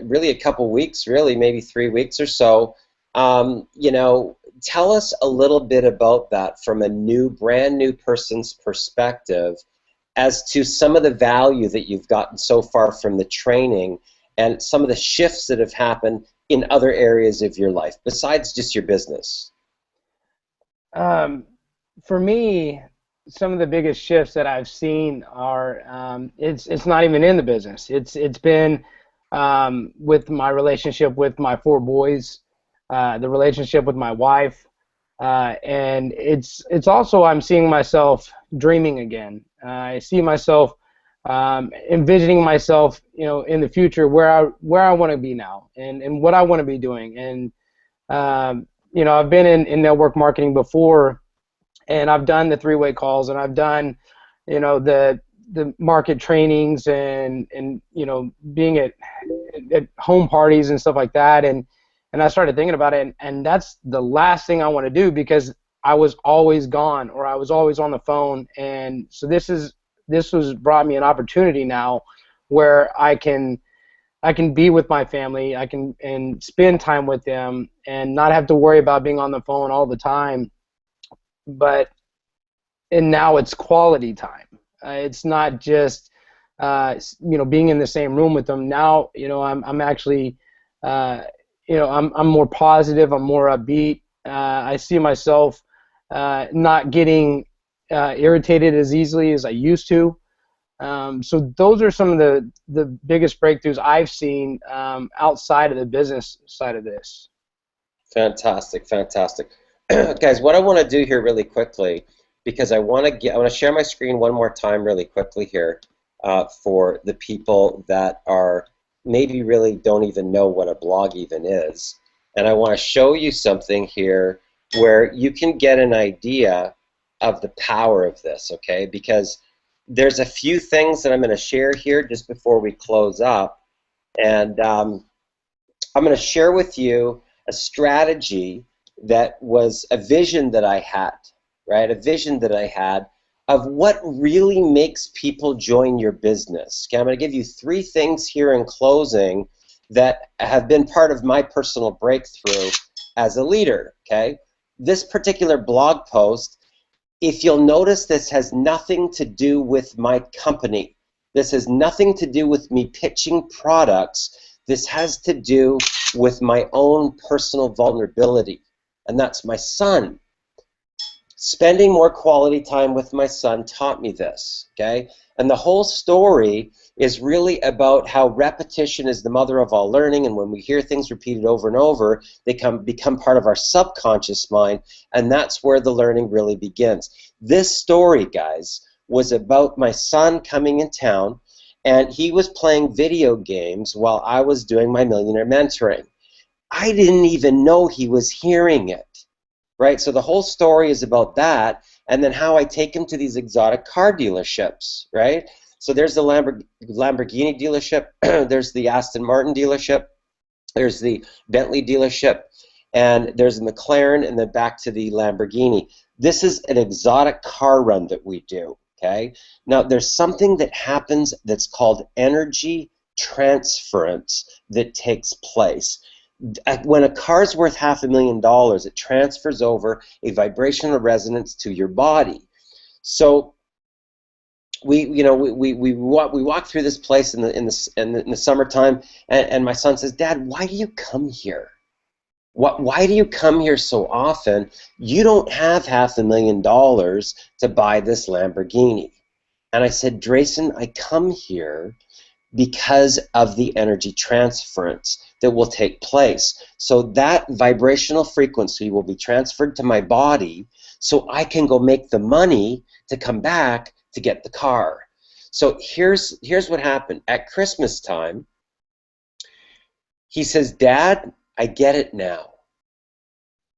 really a couple weeks, really, maybe 3 weeks or so. You know, tell us a little bit about that from a brand new person's perspective as to some of the value that you've gotten so far from the training and some of the shifts that have happened in other areas of your life besides just your business. For me, some of the biggest shifts that I've seen are it's not even in the business. It's been with my relationship with my 4 boys, the relationship with my wife, and it's also I'm seeing myself dreaming again. I see myself envisioning myself, you know, in the future where I want to be now and what I want to be doing. And you know, I've been in network marketing before, and I've done the 3-way calls, and I've done, you know, the market trainings and you know, being at home parties and stuff like that, and I started thinking about it, and that's the last thing I want to do because I was always gone or I was always on the phone. And so this was brought me an opportunity now where I can be with my family, and spend time with them and not have to worry about being on the phone all the time. And now it's quality time. It's not just you know, being in the same room with them. Now, you know, I'm actually you know, I'm more positive, I'm more upbeat. I see myself not getting irritated as easily as I used to. So those are some of the biggest breakthroughs I've seen outside of the business side of this. Fantastic, fantastic. Guys, what I want to do here really quickly, because I want to share my screen one more time really quickly here for the people that are maybe really don't even know what a blog even is. And I want to show you something here where you can get an idea of the power of this, okay? Because there's a few things that I'm going to share here just before we close up. And I'm going to share with you a strategy that was a vision that I had, right? A vision that I had of what really makes people join your business. Okay, I'm going to give you 3 things here in closing that have been part of my personal breakthrough as a leader, okay? This particular blog post, if you'll notice, this has nothing to do with my company. This has nothing to do with me pitching products. This has to do with my own personal vulnerability, and that's my son. Spending more quality time with my son taught me this, okay? And the whole story is really about how repetition is the mother of all learning, and when we hear things repeated over and over, they become part of our subconscious mind, and that's where the learning really begins. This story, guys, was about my son coming in town, and he was playing video games while I was doing my millionaire mentoring. I didn't even know he was hearing it. Right, so the whole story is about that, and then how I take him to these exotic car dealerships, right? So there's the Lamborghini dealership, there's the Aston Martin dealership, there's the Bentley dealership, and there's a McLaren, and then back to the Lamborghini. This is an exotic car run that we do, okay? Now, there's something that happens that's called energy transference that takes place. When a car's worth $500,000, it transfers over a vibrational resonance to your body. So we walk through this place in the summertime, and my son says, "Dad, why do you come here? Why do you come here so often? You don't have $500,000 to buy this Lamborghini." And I said, "Drayson, I come here because of the energy transference that will take place. So that vibrational frequency will be transferred to my body so I can go make the money to come back to get the car." So here's what happened. At Christmas time, he says, "Dad, I get it now."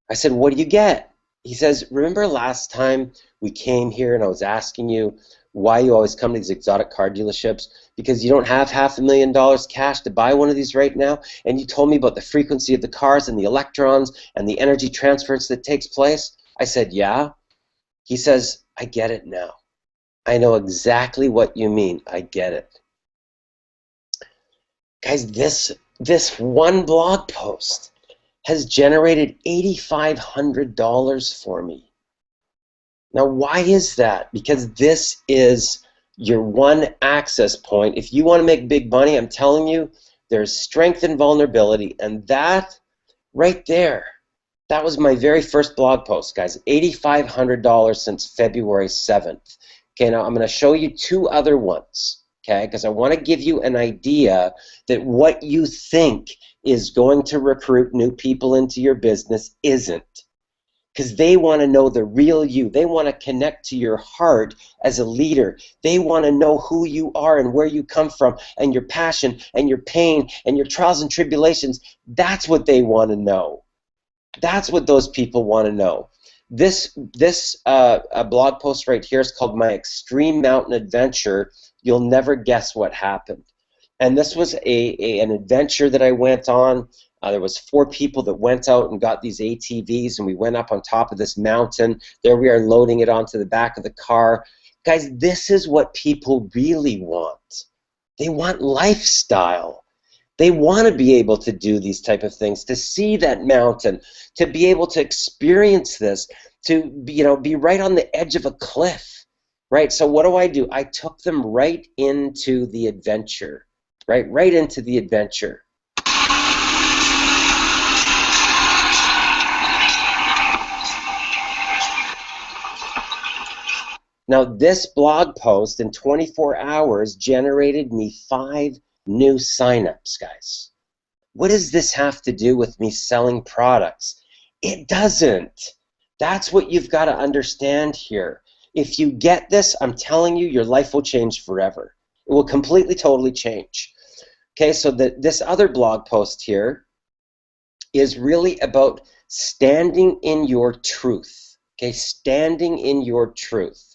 I said, "What do you get?" He says, "Remember last time we came here and I was asking you why you always come to these exotic car dealerships? Because you don't have $500,000 cash to buy one of these right now, and you told me about the frequency of the cars and the electrons and the energy transference that takes place?" I said, "Yeah." He says, "I get it now. I know exactly what you mean. I get it." Guys, this one blog post has generated $8,500 for me. Now, why is that? Because this is your one access point. If you want to make big money, I'm telling you, there's strength and vulnerability, and that right there, that was my very first blog post, guys. $8,500 since February 7th. Okay, now I'm going to show you two other ones, okay, because I want to give you an idea that what you think is going to recruit new people into your business isn't. Because they want to know the real you. They want to connect to your heart as a leader. They want to know who you are and where you come from and your passion and your pain and your trials and tribulations. That's what they want to know. That's what those people want to know. This blog post right here is called My Extreme Mountain Adventure. You'll never guess what happened. And this was an adventure that I went on. There was 4 people that went out and got these ATVs, and we went up on top of this mountain. There we are loading it onto the back of the car. Guys, this is what people really want. They want lifestyle. They want to be able to do these type of things, to see that mountain, to be able to experience this, to be right on the edge of a cliff, right? So what do? I took them right into the adventure, right into the adventure. Now, this blog post in 24 hours generated me 5 new signups, guys. What does this have to do with me selling products? It doesn't. That's what you've got to understand here. If you get this, I'm telling you, your life will change forever. It will completely, totally change. Okay, so this other blog post here is really about standing in your truth. Okay, standing in your truth.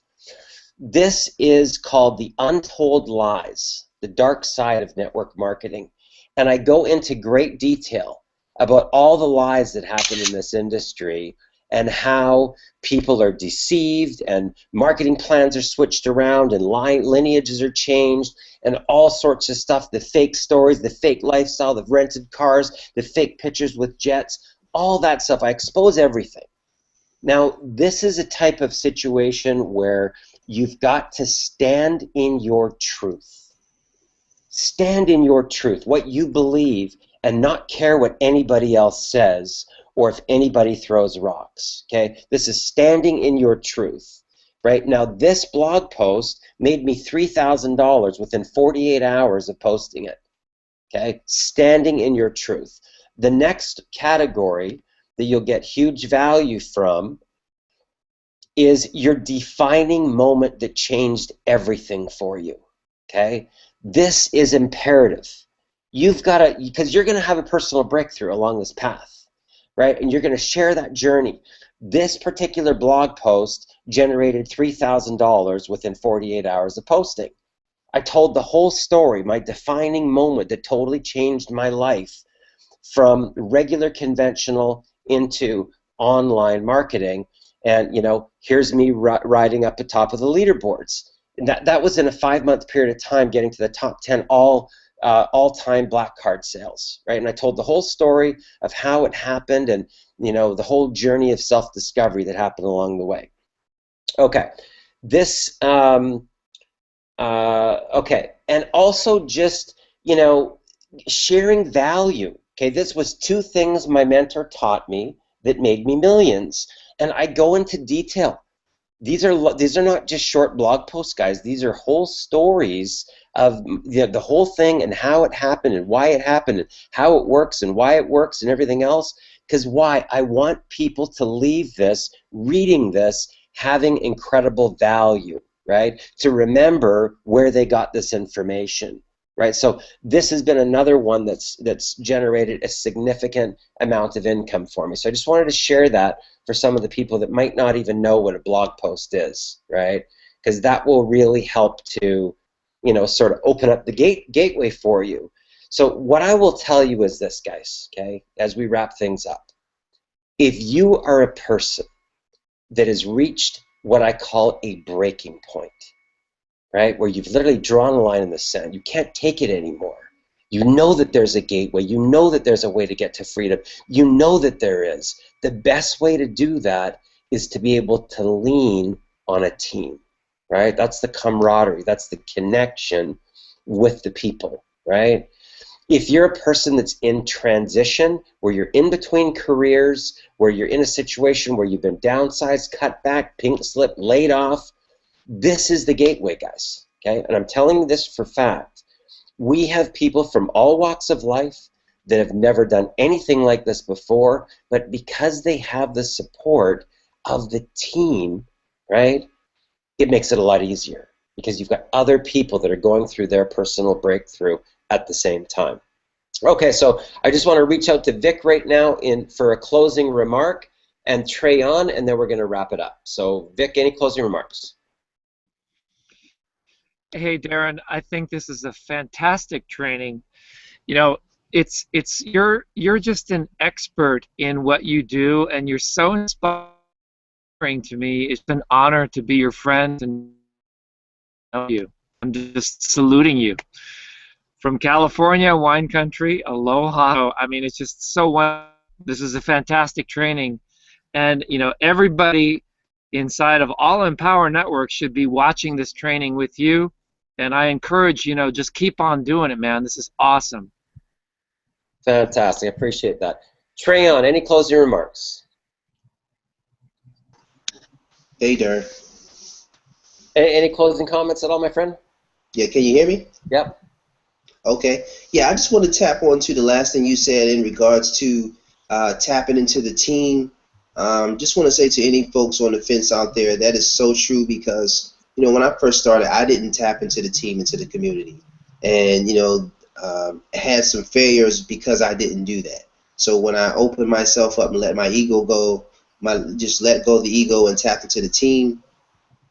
This is called The Untold Lies, the dark side of network marketing. And I go into great detail about all the lies that happen in this industry and how people are deceived and marketing plans are switched around and lineages are changed and all sorts of stuff, the fake stories, the fake lifestyle, the rented cars, the fake pictures with jets, all that stuff. I expose everything. Now, this is a type of situation where you've got to stand in your truth. Stand in your truth, what you believe, and not care what anybody else says or if anybody throws rocks. Okay, this is standing in your truth. Right now, this blog post made me $3,000 within 48 hours of posting it. Okay, standing in your truth. The next category that you'll get huge value from is your defining moment that changed everything for you. Okay, this is imperative. You've got to, because you're going to have a personal breakthrough along this path, right? And you're going to share that journey. This particular blog post generated $3,000 within 48 hours of posting. I told the whole story, my defining moment that totally changed my life from regular conventional into online marketing. And, you know, here's me riding up the top of the leaderboards. And that was in a 5-month period of time, getting to the top 10 all-time black card sales, right? And I told the whole story of how it happened and, you know, the whole journey of self-discovery that happened along the way. Okay, this, okay, and also just, you know, sharing value. Okay, this was 2 things my mentor taught me that made me millions, and I go into detail. These are not just short blog posts, guys. These are whole stories of the whole thing and how it happened and why it happened and how it works and why it works and everything else. Because why? I want people to leave this, reading this, having incredible value, right? To remember where they got this information, right? So this has been another one that's generated a significant amount of income for me. So I just wanted to share that for some of the people that might not even know what a blog post is, right? Because that will really help to, you know, sort of open up the gateway for you. So what I will tell you is this, guys, okay, as we wrap things up. If you are a person that has reached what I call a breaking point, right, where you've literally drawn a line in the sand, you can't take it anymore. You know that there's a gateway. You know that there's a way to get to freedom. You know that there is. The best way to do that is to be able to lean on a team, right? That's the camaraderie. That's the connection with the people, right? If you're a person that's in transition, where you're in between careers, where you're in a situation where you've been downsized, cut back, pink slip, laid off, this is the gateway, guys, okay? And I'm telling you this for fact. We have people from all walks of life that have never done anything like this before, but because they have the support of the team, right, it makes it a lot easier because you've got other people that are going through their personal breakthrough at the same time. Okay, so I just want to reach out to Vic right now for a closing remark, and Trayon, and then we're going to wrap it up. So Vic, any closing remarks? Hey Darren, I think this is a fantastic training. You know, you're just an expert in what you do, and you're so inspiring to me. It's an honor to be your friend and know you. I'm just saluting you from California, wine country. Aloha. I mean, it's just so wonderful. This is a fantastic training, and you know, everybody inside of all Empower Network should be watching this training with you. And I encourage, you know, just keep on doing it, man. This is awesome. Fantastic. I appreciate that. Trayon, any closing remarks? Hey, Darren. Any closing comments at all, my friend? Yeah, can you hear me? Yep. Okay. Yeah, I just want to tap on to the last thing you said in regards to tapping into the team. Just want to say to any folks on the fence out there, that is so true because, you know, when I first started, I didn't tap into the team, into the community. And, you know, had some failures because I didn't do that. So when I opened myself up and let my ego go, just let go of the ego and tap into the team,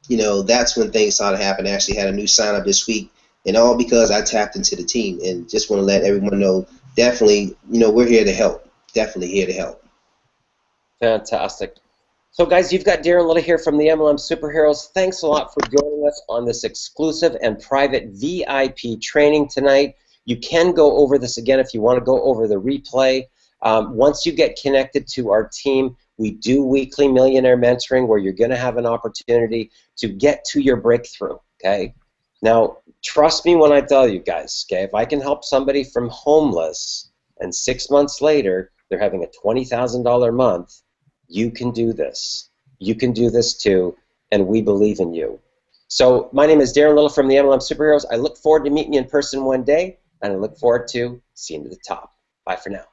you know, that's when things started happening. I actually had a new sign up this week, and all because I tapped into the team. And just want to let everyone know, definitely, you know, we're here to help. Definitely here to help. Fantastic. So guys, you've got Darren Little here from the MLM Superheroes. Thanks a lot for joining us on this exclusive and private VIP training tonight. You can go over this again if you want to go over the replay. Once you get connected to our team, we do weekly millionaire mentoring where you're going to have an opportunity to get to your breakthrough, okay? Now, trust me when I tell you guys, okay, if I can help somebody from homeless and 6 months later they're having a $20,000 month, you can do this. You can do this too, and we believe in you. So my name is Darren Little from the MLM Superheroes. I look forward to meeting you in person one day, and I look forward to seeing you at the top. Bye for now.